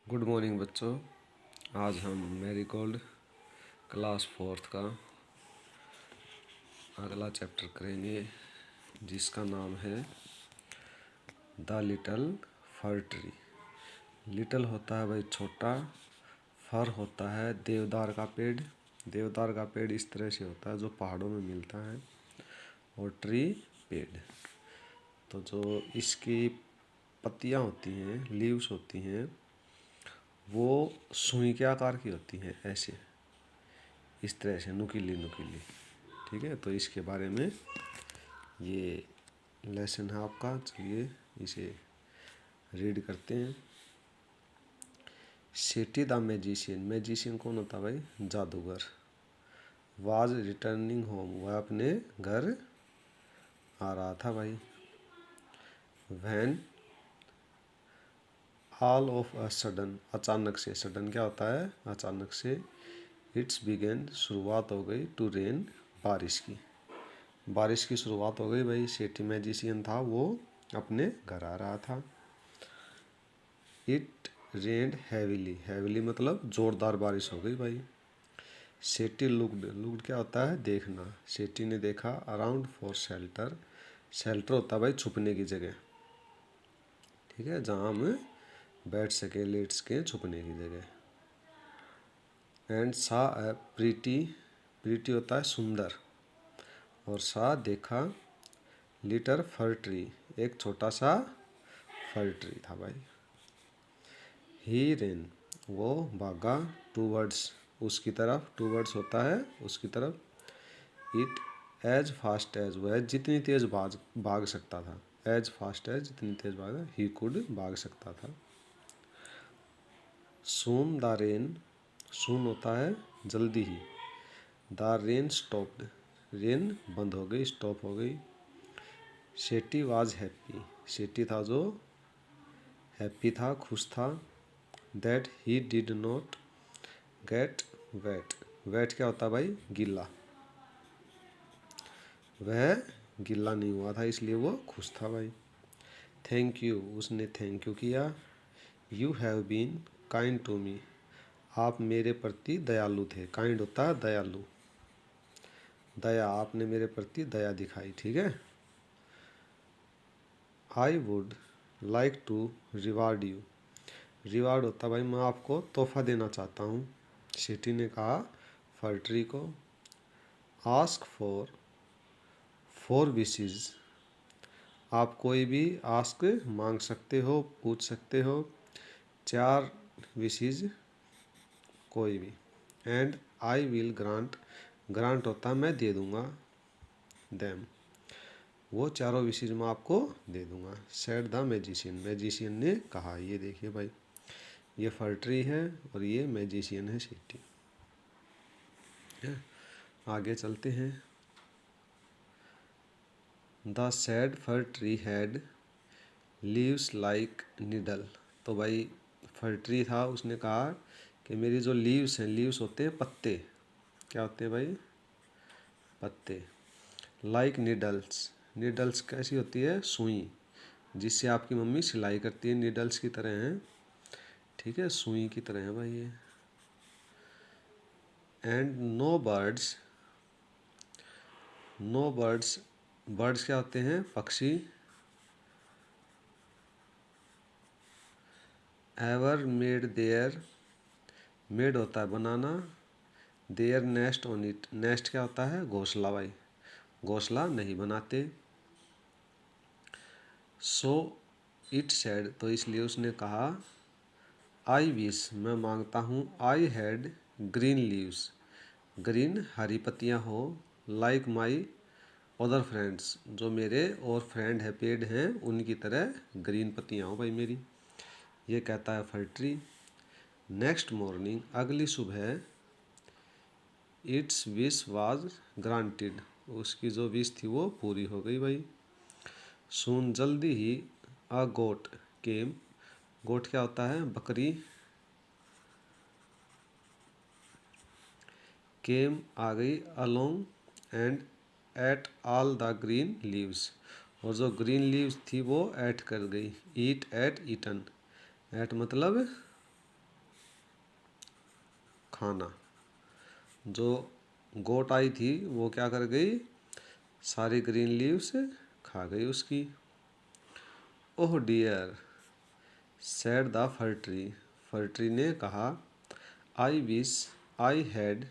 Good morning बच्चों। आज हम मैरीगोल्ड क्लास 4th का अगला चैप्टर करेंगे जिसका नाम है the little fir tree. Little होता है भाई छोटा, फर होता है देवदार का पेड़। देवदार का पेड़ इस तरह से होता है जो पहाड़ों में मिलता है, और ट्री पेड़। तो जो इसकी पत्तियां होती हैं, लीव्स होती हैं, वो सुई के आकार की होती हैं, ऐसे इस तरह से नुकीली नुकीली। ठीक है, तो इसके बारे में ये लेसन है आपका। चलिए इसे रीड करते हैं। सेठी द मैजिशियन, मैजिशियन कौन होता है भाई? जादूगर। वाज रिटर्निंग होम, वह अपने घर आ रहा था भाई। When all of a sudden, अचानक से। सडन क्या होता है? अचानक से। इट्स बिगेन, शुरुआत हो गई। टू रेन, बारिश की। बारिश की शुरुआत हो गई भाई। सेठी मैजिशियन था, वो अपने घर आ रहा था। इट रेन्ड हैविली, हैविली मतलब जोरदार बारिश हो गई भाई। सेठी लुक्ड, लुक्ड क्या होता है? देखना। सेठी ने देखा। अराउंड फॉर शेल्टर, शेल्टर होता है भाई छुपने की जगह। ठीक है, जहाँ हम बैठ सके, लेट सके, छुपने की जगह। एंड सा ए प्रीटी, प्रीटी होता है सुंदर, और सा देखा। लिटर फर ट्री, एक छोटा सा फर ट्री था भाई। ही रेन, वो भागा। टूवर्ड्स, उसकी तरफ। टूवर्ड्स होता है उसकी तरफ। इट एज फास्ट एज, वह जितनी तेज भाग सकता था। एज फास्ट एज, जितनी तेज भागा। ही कुड, भाग सकता था। सून द रेन, सून होता है जल्दी ही। द रेन स्टॉप्ड, रेन बंद हो गई, स्टॉप हो गई। शेटी वाज हैप्पी, शेटी था जो हैप्पी था, खुश था। That he did not get wet, wet क्या होता है भाई? गीला। वह गीला नहीं हुआ था, इसलिए वो खुश था भाई। थैंक यू, उसने थैंक यू किया। You have been kind to me, आप मेरे प्रति दयालु थे। काइंड होता है दयालु। दया, आपने मेरे प्रति दया दिखाई। ठीक है। I would like to reward you, reward होता है भाई मैं आपको तोहफा देना चाहता हूँ। शेटी ने कहा फर ट्री को। आस्क फॉर, फोर विशेज, आप कोई भी आस्क मांग सकते हो, पूछ सकते हो। 4 विशेज, कोई भी। And I will grant, grant होता है मैं दे दूंगा। देम, वो चारों विशेज मैं आपको दे दूंगा। सेड द मैजिशियन, मैजिशियन ने कहा। ये देखिए भाई, ये फर ट्री है और ये मैजिशियन है शेट्टी। आगे चलते हैं। The sad for tree had leaves like needle, तो भाई फर ट्री था, उसने कहा कि मेरी जो लीव्स हैं, लीव्स होते हैं पत्ते, क्या होते हैं भाई? पत्ते। लाइक नीडल्स, नीडल्स कैसी होती है? सुई, जिससे आपकी मम्मी सिलाई करती है, नीडल्स की तरह हैं। ठीक है, सुई की तरह है भाई ये। And no birds, no birds, birds क्या होते हैं? पक्षी। एवर मेड देयर, मेड होता है बनाना। There nest on it, nest क्या होता है? घोंसला भाई, घोंसला नहीं बनाते। सो इट सेड, तो इसलिए उसने कहा। आई विश, मैं मांगता हूँ। I had green leaves, green हरी पत्तियाँ हो। लाइक माई अदर फ्रेंड्स, जो मेरे और फ्रेंड है, पेड़ हैं, उनकी तरह ग्रीन पत्तियाँ हो भाई मेरी। ये कहता है फर ट्री। नेक्स्ट मॉर्निंग, अगली सुबह। इट्स विश वाज ग्रांटेड, उसकी जो विश थी वो पूरी हो गई भाई। सून, जल्दी ही। अ गोट केम, गोट क्या होता है? बकरी। केम आ गई। Along and at all the green leaves, और जो ग्रीन लीव्स थी वो ऐट कर गई। ईट एट ईटन, एट मतलब खाना। जो गोट आई थी वो क्या कर गई, सारी ग्रीन लीव्स खा गई उसकी। Oh dear said the fir tree, fir tree ने कहा, आई विश आई हैड,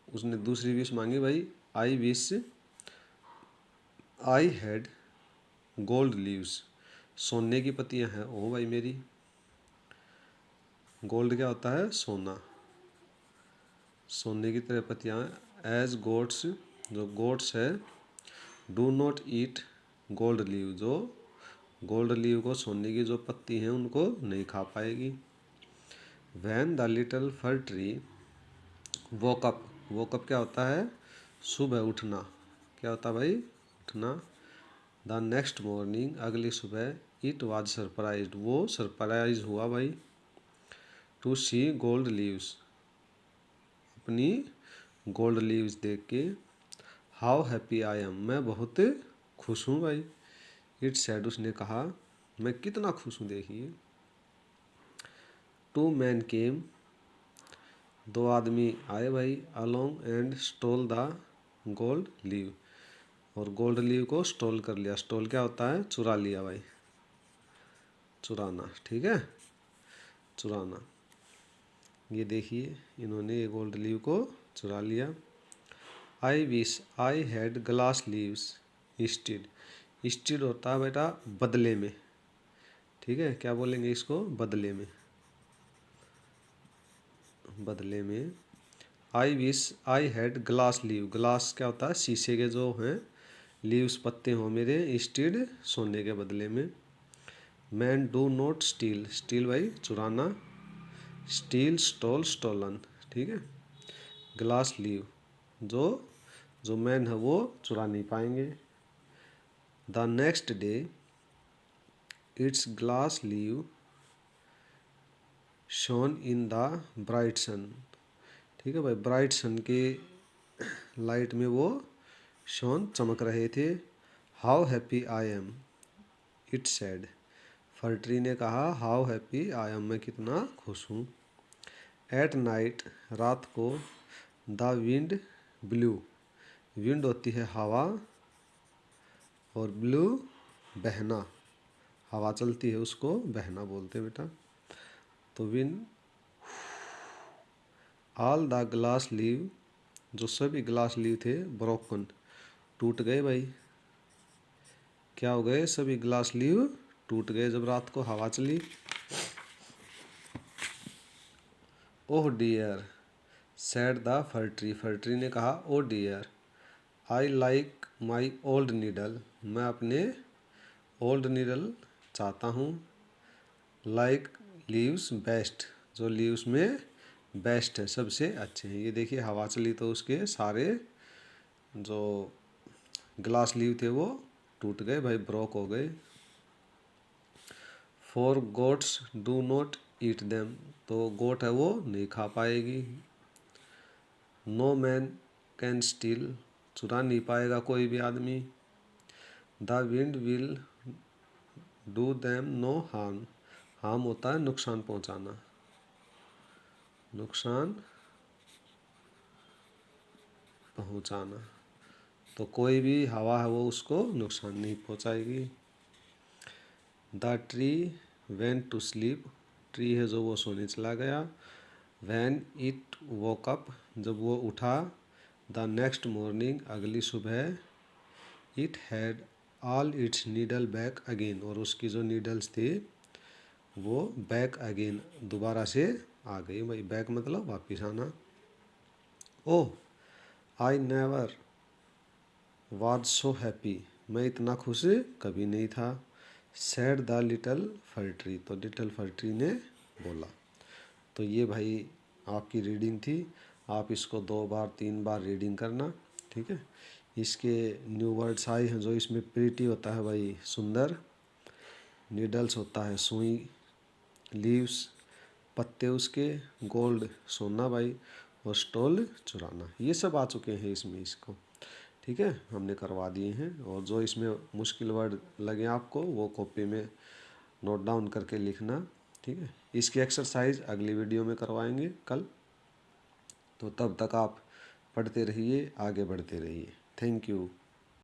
उसने दूसरी विश मांगी भाई, I wish I had gold leaves, सोने की पत्तियां हैं ओ भाई मेरी। गोल्ड क्या होता है, सोना, सोने की तरह पत्तियां। एज गोट्स, जो गोट्स है, do not eat gold leaf, जो गोल्ड लीव को, सोने की जो पत्ती हैं उनको नहीं खा पाएगी। When the little fir tree woke up, woke up क्या होता है, सुबह उठना, क्या होता है भाई, उठना। द नेक्स्ट मॉर्निंग, अगली सुबह, इट वाज सरप्राइज, वो सरप्राइज हुआ भाई, टू सी गोल्ड लीव्स, अपनी गोल्ड लीव्स देख के। हाउ हैप्पी आई एम, मैं बहुत खुश हूँ भाई। इट सैड, उसने कहा, मैं कितना खुश हूँ देखिए। टू मैन केम, दो आदमी आए भाई, along and stole the gold leaf, और गोल्ड लीव को स्टोल कर लिया। स्टोल क्या होता है, चुरा लिया भाई, चुराना, ठीक है, चुराना। ये देखिए इन्होंने ये गोल्ड लीव को चुरा लिया। I wish I had glass leaves instead, instead होता है बेटा बदले में, ठीक है, क्या बोलेंगे इसको, बदले में, बदले में। I wish I had glass leave, glass क्या होता है, शीशे के जो हैं लीव्स, पत्ते हों मेरे, इंस्टेड सोने के बदले में। Man do not steel, steel भाई चुराना, स्टील स्टोल स्टोलन, ठीक है। ग्लास लीव, जो जो मैन है वो चुरा नहीं पाएंगे। The next day it's glass leave shone in the bright sun, ठीक है भाई, ब्राइट सन के लाइट में वो शोन चमक रहे थे। How happy I am, it said, for tree ने कहा, हाउ हैप्पी आई एम, मैं कितना खुश हूँ। एट नाइट, रात को, द विंड ब्लू, विंड होती है हवा, और ब्लू बहना, हवा चलती है उसको बहना बोलते हैं बेटा। तो wind, all the glass leave, जो सभी ग्लास लीव थे, ब्रोकन, टूट गए भाई, क्या हो गए, सभी ग्लास लीव टूट गए जब रात को हवा चली। Oh dear said the fir tree, fir tree ने कहा, oh dear I like my old needle, मैं अपने ओल्ड नीडल चाहता हूँ। लाइक लीव्स बेस्ट, जो लीव्स में बेस्ट है, सबसे अच्छे हैं। ये देखिए हवा चली तो उसके सारे जो ग्लास लीव थे वो टूट गए भाई, ब्रोक हो गए। For goats do not eat them, तो गोट है वो नहीं खा पाएगी। नो मैन कैन स्टील, चुरा नहीं पाएगा कोई भी आदमी। The wind will do them no harm, harm होता है नुकसान पहुंचाना, नुकसान पहुंचाना, तो कोई भी हवा है वो उसको नुकसान नहीं पहुंचाएगी। The tree went to sleep, tree है जो वो सोने चला गया। वैन इट वोक अप, जब वो उठा। द नेक्स्ट मॉर्निंग, अगली सुबह। It had all it's needle back again, और उसकी जो नीडल्स थी वो बैक अगेन, दोबारा से आ गई भाई, बैक मतलब वापिस आना। Oh I never was so happy, मैं इतना खुश कभी नहीं था। Said the little fir tree, तो लिटल फर ट्री ने बोला। तो ये भाई आपकी रीडिंग थी, आप इसको 2 बार 3 बार रीडिंग करना, ठीक है। इसके न्यू वर्ड्स आए हैं, जो इसमें प्रीटी होता है भाई सुंदर, नीडल्स होता है सुई, लीव्स पत्ते उसके, गोल्ड सोना भाई, और स्टोल चुराना, ये सब आ चुके हैं इसमें इसको, ठीक है, हमने करवा दिए हैं। और जो इसमें मुश्किल वर्ड लगे आपको वो कॉपी में नोट डाउन करके लिखना, ठीक है। इसकी एक्सरसाइज अगली वीडियो में करवाएंगे कल। तो तब तक आप पढ़ते रहिए, आगे बढ़ते रहिए। Thank you.